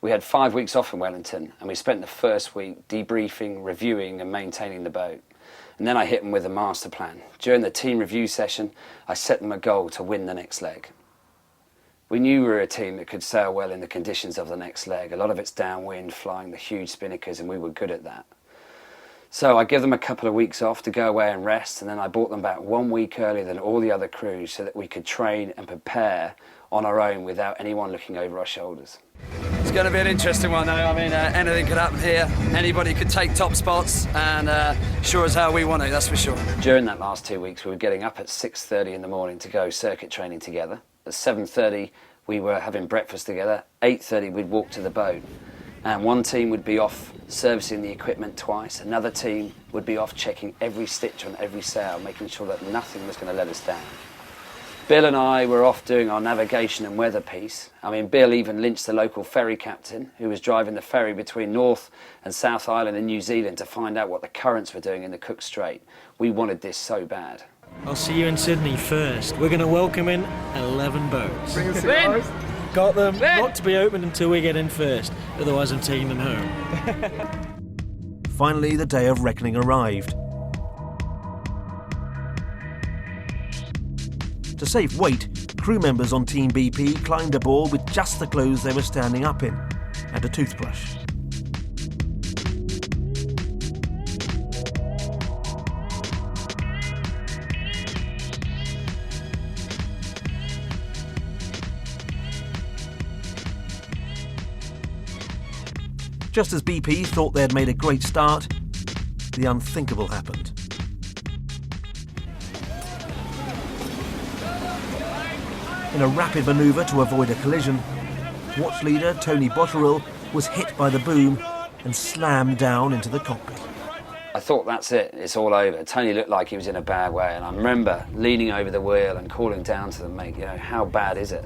We had 5 weeks off in Wellington, and we spent the first week debriefing, reviewing and maintaining the boat. And then I hit them with a master plan. During the team review session, I set them a goal to win the next leg. We knew we were a team that could sail well in the conditions of the next leg. A lot of it's downwind, flying the huge spinnakers, and we were good at that. So I gave them a couple of weeks off to go away and rest, and then I brought them back 1 week earlier than all the other crews so that we could train and prepare on our own without anyone looking over our shoulders. It's going to be an interesting one, though. I mean, anything could happen here. Anybody could take top spots, and sure as hell we want to, that's for sure. During that last 2 weeks, we were getting up at 6:30 in the morning to go circuit training together. At 7:30, we were having breakfast together. 8:30, we'd walk to the boat. And one team would be off servicing the equipment twice. Another team would be off checking every stitch on every sail, making sure that nothing was going to let us down. Bill and I were off doing our navigation and weather piece. I mean, Bill even lynched the local ferry captain who was driving the ferry between North and South Island in New Zealand to find out what the currents were doing in the Cook Strait. We wanted this so bad. I'll see you in Sydney first. We're going to welcome in 11 boats. Bring us cigars. Got them. Not to be opened until we get in first. Otherwise I'm taking them home. Finally, the day of reckoning arrived. To save weight, crew members on Team BP climbed aboard with just the clothes they were standing up in and a toothbrush. Just as BP thought they'd made a great start, the unthinkable happened. In a rapid manoeuvre to avoid a collision, watch leader Tony Botterill was hit by the boom and slammed down into the cockpit. I thought, that's it, it's all over. Tony looked like he was in a bad way, and I remember leaning over the wheel and calling down to them, mate, how bad is it?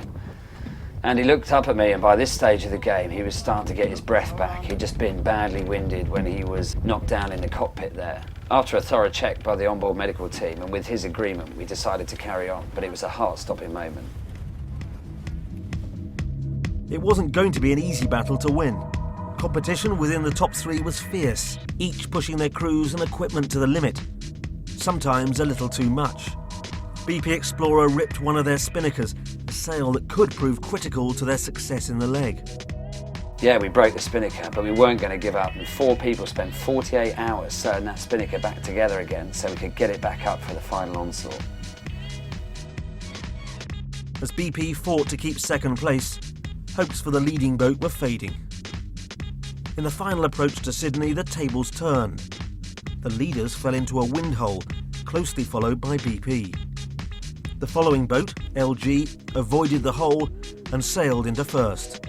And he looked up at me, and by this stage of the game, he was starting to get his breath back. He'd just been badly winded when he was knocked down in the cockpit there. After a thorough check by the onboard medical team, and with his agreement, we decided to carry on, but it was a heart-stopping moment. It wasn't going to be an easy battle to win. Competition within the top three was fierce, each pushing their crews and equipment to the limit, sometimes a little too much. BP Explorer ripped one of their spinnakers, a sail that could prove critical to their success in the leg. Yeah, we broke the spinnaker, but we weren't going to give up, and 4 people spent 48 hours sewing that spinnaker back together again so we could get it back up for the final onslaught. As BP fought to keep second place, hopes for the leading boat were fading. In the final approach to Sydney, the tables turned. The leaders fell into a wind hole, closely followed by BP. The following boat, LG, avoided the hole and sailed into first,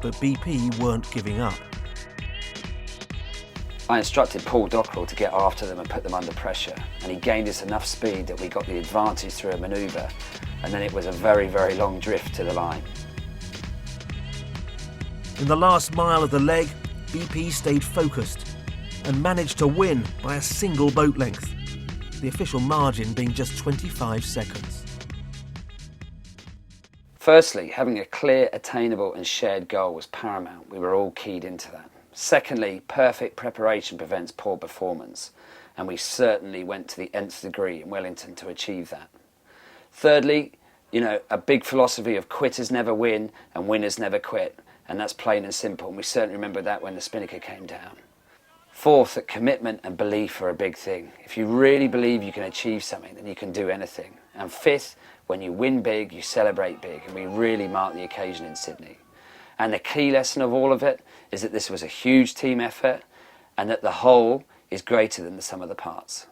but BP weren't giving up. I instructed Paul Dockrell to get after them and put them under pressure, and he gained us enough speed that we got the advantage through a manoeuvre, and then it was a very, very long drift to the line. In the last mile of the leg, BP stayed focused and managed to win by a single boat length, the official margin being just 25 seconds. Firstly, having a clear, attainable and shared goal was paramount. We were all keyed into that. Secondly, perfect preparation prevents poor performance, and we certainly went to the nth degree in Wellington to achieve that. Thirdly, a big philosophy of quitters never win and winners never quit, and that's plain and simple, and we certainly remembered that when the spinnaker came down. Fourth, that commitment and belief are a big thing. If you really believe you can achieve something, then you can do anything. And fifth, when you win big, you celebrate big, and we really marked the occasion in Sydney. And the key lesson of all of it is that this was a huge team effort, and that the whole is greater than the sum of the parts.